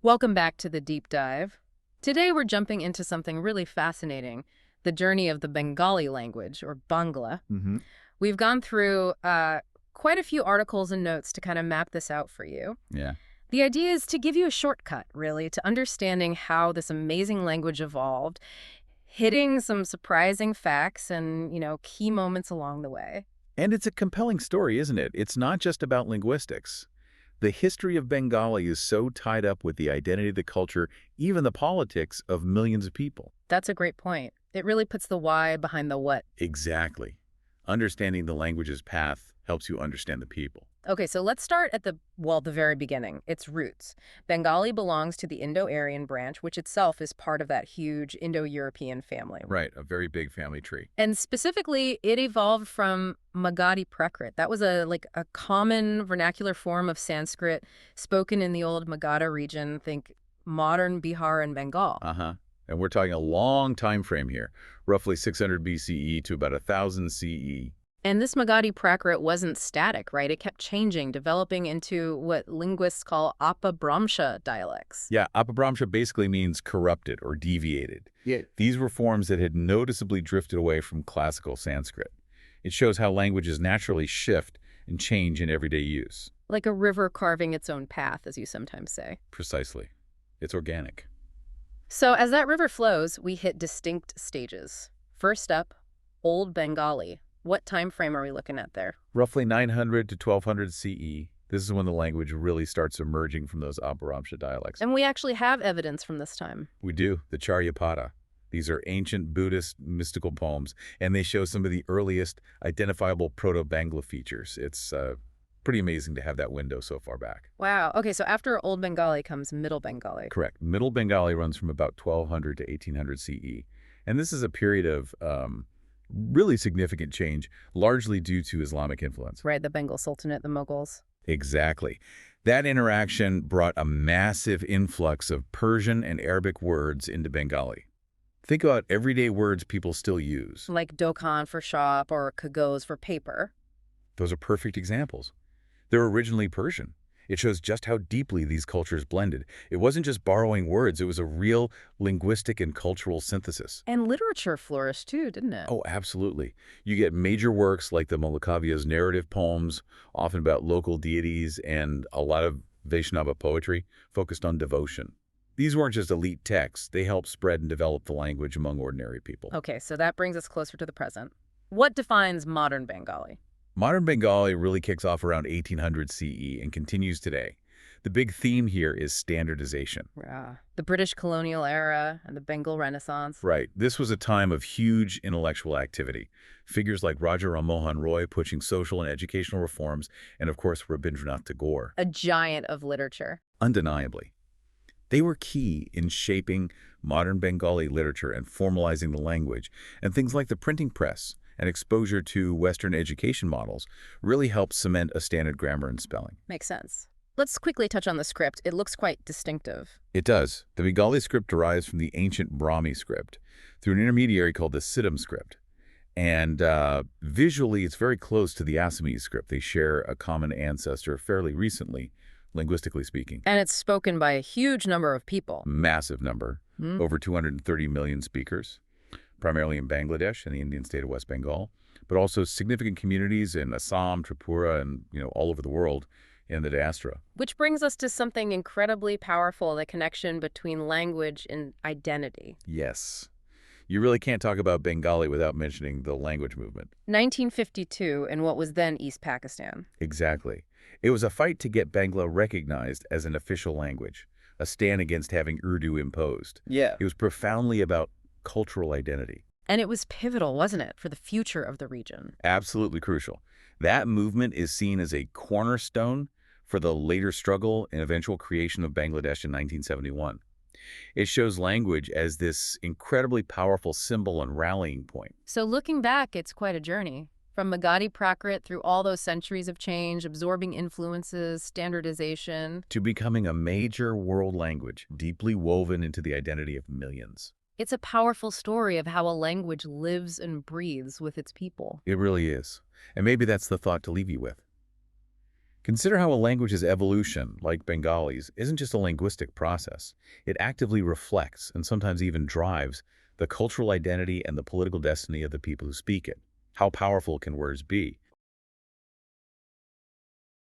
Welcome back to the deep dive. Today we're jumping into something really fascinating, the journey of the Bengali language, or Bangla. hmm We've gone through quite a few articles and notes to kind of map this out for you. Yeah. The idea is to give you a shortcut, really, to understanding how this amazing language evolved, hitting some surprising facts and, key moments along the way. And it's a compelling story, isn't it? It's not just about linguistics. The history of Bengali is so tied up with the identity, the culture, even the politics of millions of people. That's a great point. It really puts the why behind the what. Exactly. Understanding the language's path helps you understand the people. Okay, so let's start at the very beginning, its roots. Bengali belongs to the Indo-Aryan branch, which itself is part of that huge Indo-European family. Right, a very big family tree. And specifically, it evolved from Magadhi Prakrit. That was a common vernacular form of Sanskrit spoken in the old Magadha region, think modern Bihar and Bengal. Uh-huh. And we're talking a long time frame here, roughly 600 BCE to about 1000 CE. And this Magadhi Prakrit wasn't static, right? It kept changing, developing into what linguists call Apabhramsha dialects. Yeah, Apabhramsha basically means corrupted or deviated. Yeah. These were forms that had noticeably drifted away from classical Sanskrit. It shows how languages naturally shift and change in everyday use. Like a river carving its own path, as you sometimes say. Precisely. It's organic. So as that river flows, we hit distinct stages. First up, Old Bengali. What time frame are we looking at there? Roughly 900 to 1200 CE, this is when the language really starts emerging from those Apabhramsha dialects. And we actually have evidence from this time. We do, the Charyapada. These are ancient Buddhist mystical poems, and they show some of the earliest identifiable Proto-Bangla features. It's pretty amazing to have that window so far back. Wow. Okay, so after Old Bengali comes Middle Bengali. Correct. Middle Bengali runs from about 1200 to 1800 CE. And this is a period of really significant change, largely due to Islamic influence. Right, the Bengal Sultanate, the Mughals. Exactly. That interaction brought a massive influx of Persian and Arabic words into Bengali. Think about everyday words people still use. Like dokan for shop or kagos for paper. Those are perfect examples. They're originally Persian. It shows just how deeply these cultures blended. It wasn't just borrowing words, it was a real linguistic and cultural synthesis. And literature flourished too, didn't it? Oh, absolutely. You get major works like the Malakavia's narrative poems, often about local deities, and a lot of Vaishnava poetry focused on devotion. These weren't just elite texts, they helped spread and develop the language among ordinary people. Okay, so that brings us closer to the present. What defines modern Bengali? Modern Bengali really kicks off around 1800 CE and continues today. The big theme here is standardization. Yeah. The British colonial era and the Bengal Renaissance. Right. This was a time of huge intellectual activity. Figures like Raja Ram Mohan Roy pushing social and educational reforms, and of course Rabindranath Tagore. A giant of literature. Undeniably. They were key in shaping modern Bengali literature and formalizing the language, and things like the printing press and exposure to Western education models really helped cement a standard grammar and spelling. Makes sense. Let's quickly touch on the script. It looks quite distinctive. It does. The Bengali script derives from the ancient Brahmi script through an intermediary called the Siddham script. And visually, it's very close to the Assamese script. They share a common ancestor fairly recently, linguistically speaking. And it's spoken by a huge number of people. Massive number, Hmm. over 230 million speakers, primarily in Bangladesh and the Indian state of West Bengal, but also significant communities in Assam, Tripura, and all over the world in the diaspora. Which brings us to something incredibly powerful, the connection between language and identity. Yes. You really can't talk about Bengali without mentioning the language movement. 1952 in what was then East Pakistan. Exactly. It was a fight to get Bangla recognized as an official language, a stand against having Urdu imposed. Yeah. It was profoundly about cultural identity. And it was pivotal, wasn't it, for the future of the region? Absolutely crucial. That movement is seen as a cornerstone for the later struggle and eventual creation of Bangladesh in 1971. It shows language as this incredibly powerful symbol and rallying point. So looking back, it's quite a journey. From Magadhi Prakrit through all those centuries of change, absorbing influences, standardization. To becoming a major world language, deeply woven into the identity of millions. It's a powerful story of how a language lives and breathes with its people. It really is. And maybe that's the thought to leave you with. Consider how a language's evolution, like Bengali's, isn't just a linguistic process. It actively reflects, and sometimes even drives, the cultural identity and the political destiny of the people who speak it. How powerful can words be?